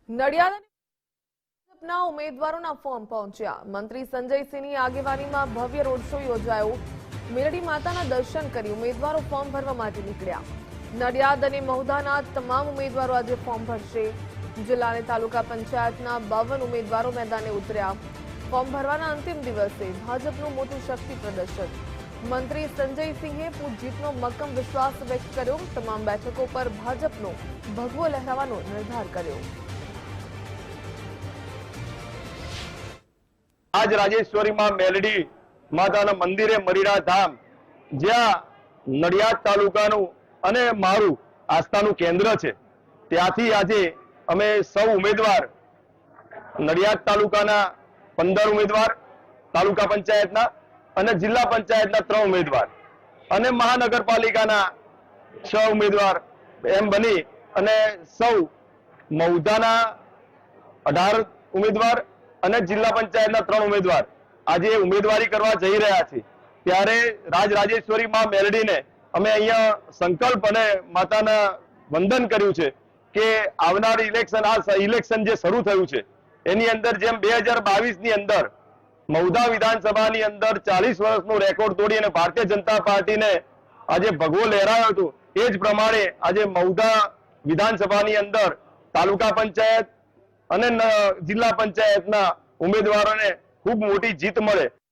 નડિયાદના ઉમેદવારોના ફોર્મ પહોંચ્યા। મંત્રી સંજયસિંહની આગેવાનીમાં ભવ્ય રોડ શો યોજાયો। મેલડી માતાના દર્શન કરી ઉમેદવારો ફોર્મ ભરવા માટે નીકળ્યા। નડિયાદ અને મહુધાના તમામ ઉમેદવારો આજે ફોર્મ ભરશે। જિલ્લા અને તાલુકા પંચાયતના 52 ઉમેદવારો મેદાને ઉતર્યા। ફોર્મ ભરવાના અંતિમ દિવસે ભાજપનું મોટું શક્તિ પ્રદર્શન। મંત્રી સંજયસિંહે જીતનો મક્કમ વિશ્વાસ વ્યક્ત કર્યો। તમામ બેઠકો પર ભાજપનો ભગવો લહેરાવવાનો નિર્ધાર કર્યો। आज राजेश्वरी मां मेलडी माताना मंदिरे मरीड़ा धाम ज्यां नडियाद तालुकानुं अने मारुं आस्थानुं केंद्र छे त्यांथी आजे अमे सौ उमेदवार नडियाद तालुकाना 15 उमेदवार तालुका पंचायतना अने जिल्ला पंचायतना 3 उमेदवार अने महानगरपालिकाना 6 उमेदवार एम बनी अने सौ महुधाना 18 उमेदवार અને જિલ્લા પંચાયતના 3 ઉમેદવાર આજે ઉમેદવારી કરવા જઈ રહ્યા છે। ત્યારે રાજરાજેશ્વરી માં મેલડીને અમે અહીંયા સંકલ્પ અને માતાના વંદન કર્યું છે કે આવનાર ઇલેક્શન જે શરૂ થયું છે એની અંદર જેમ 2022 ની અંદર મહુધા વિધાનસભાની અંદર 40 વર્ષનો રેકોર્ડ તોડી અને ભારતીય જનતા પાર્ટીને આજે ભગવો લહેરાયો હતો એ જ પ્રમાણે આજે મહુધા વિધાનસભાની અંદર તાલુકા પંચાયત અને જિલ્લા પંચાયતના ઉમેદવારોને ખૂબ મોટી જીત મળે।